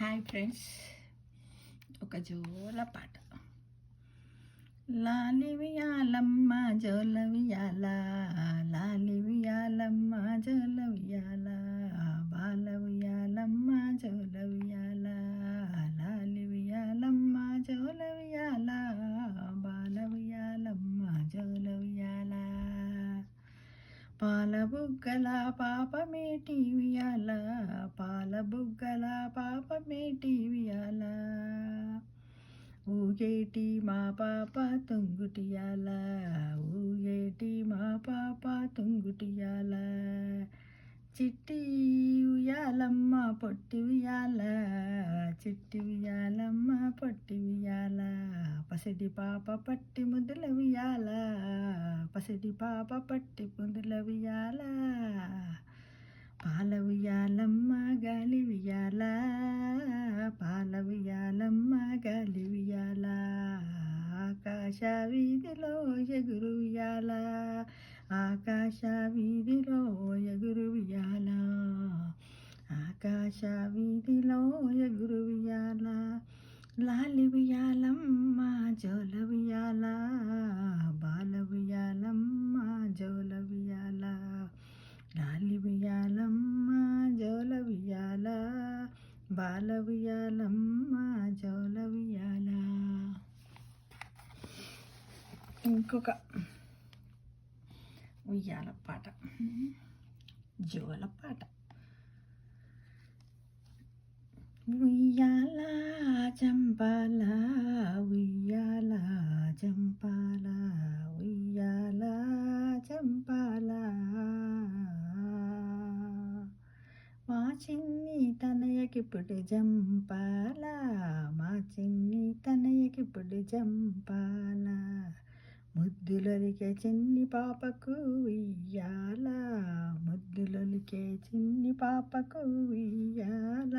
Hi friends, ఒక జోల పాట. లాలి వియాలమ్మ జోల వియాల, లాలి వియాలమ్మ జోల వియాల, బాల వియాలమ్మ జోల వియాల, లాలి వియాలమ్మ జోల వియాల, బాల వియాలమ్మ జోల వియాల. పాల బుగ్గల పాపమేటి వియాల, పాల బుగ్గల పాపమేటి వియాల, ఊగేటి మా పాప తుంగుటియాల, ఊగేటి మా పాప తుంగుటియాల. చిట్టి ఉయ్యాలమ్మ పొట్టి ఉయ్యాల, చిట్టి ఉయ్యాలమ్మ పొట్టి ఉయ్యాల, పసిడి పాప పట్టి ముద్దుల ఉయ్యాల, పసిడి పాప పట్టి ముద్దుల ఉయ్యాల. పాల ఉయ్యాలమ్మ గాలి ఉయ్యాల, పాల ఉయ్యాలమ్మ గాలి ఉయ్యాల, ఆకాశ వీధిలో ఎగురు ఉయ్యాల, ఆకాశ వీధిలో ఎగురు ఉయ్యాల, ఆకాశ వీధిలో ఎగురు ఉయ్యాల. లాలి ఉయ్యాలమ్మ జోల ఉయ్యాల, బాల ఉయ్యాలమ్మ జోల ఉయ్యాల, లాలి ఉయ్యాలమ్మ జోల ఉయ్యాల, బాల ఉయ్యాలమ్మ జోల ఉయ్యాల. ఇంకొక ఉయ్యాల పాట, జోల పాట. ఉయ్యాల చంపాల, ఉయ్యాల చంపాల, ఉయ్యాల చంపాల, మా చిన్ని తనయకిప్పుడు జంపాల, మా చిన్ని తనయకిప్పుడు జంపాల, ముద్దులొలికే చిన్ని పాపకు ఉయ్యాల, ముద్దులొలికే చిన్ని పాపకు ఉయ్యాల,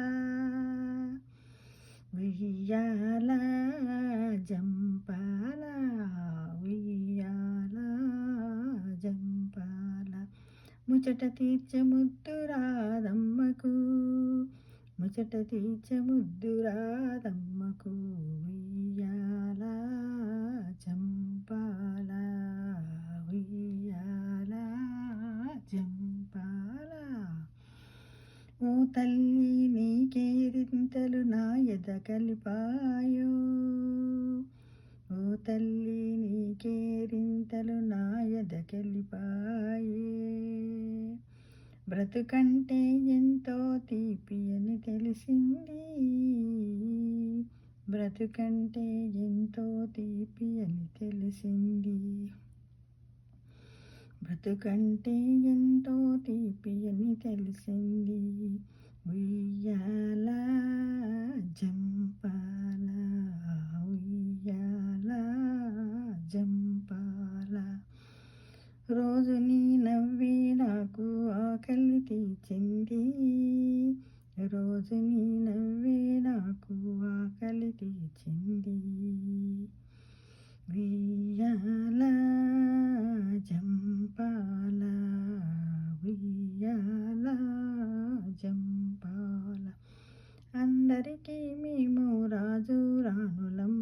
ఉయ్యాల జంపాల, ఉయ్యాల జంపాల. ముచ్చట తీర్చే ముద్దు రాదమ్మకు, ముచ్చట తీర్చే ముద్దు రాదమ్మకు, ఉయ్యాల జంపాల, ఉయ్యాల జంపాల. ఓ తల్లి నీకేరింతలు నా ఎద కలిపాయో, ఓ తల్లి నీకేరింతలు నా ఎద కలిపాయే, బ్రతుకంటే ఎంతో తీపి అని తెలిసింది, బ్రతుకంటే ఎంతో తీపి అని తెలిసింది, బ్రతుకంటే ఎంతో తీపి అని తెలిసింది. ఉయ్యాల జంపాల, ఉయ్యాల జంపాల. రోజు నీ నవ్వి నాకు ఆకలి తీర్చింది, రోజు నీ నవ్వి నాకు ఆకలి తీర్చింది, ఉయ్యాల జంపాల, ఉయ్యాల జంపాల. అందరికీ మేము రాజు రాణులం,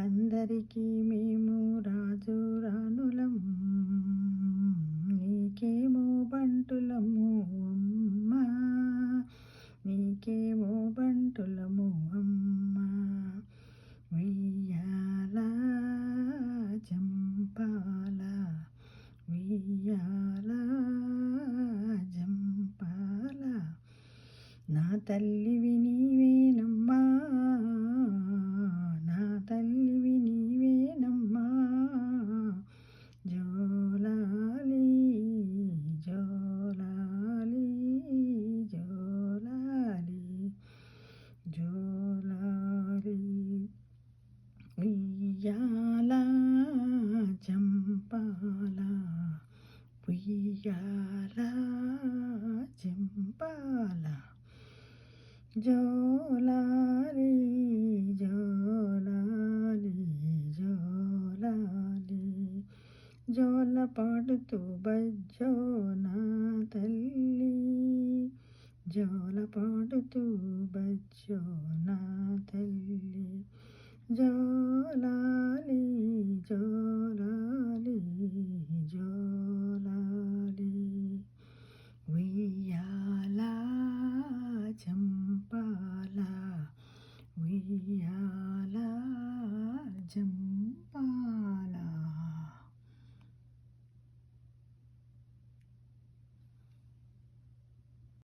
అందరికీ మేము రాజు రాణులం, నీకేమో బంటులము అమ్మా, నీకేమో బంటులము అమ్మా, ఉయ్యాల జంపాల, ఉయ్యాల జంపాల. నా తల్లివి నీవేనమ్మా, నా తల్లివి నీవేనమ్మా, జోలాలి జోలాలి జోలాలి జోలాలి. ఉయ్యాల జంపాల, ఉయ్యాల జంపాల, జోలాలి జోలాలి జోలాలి. జోల పాడుతూ బజ్జో నా తల్లి, జోల పాడుతూ బచ్చో నా తల్లి జోలాలి జో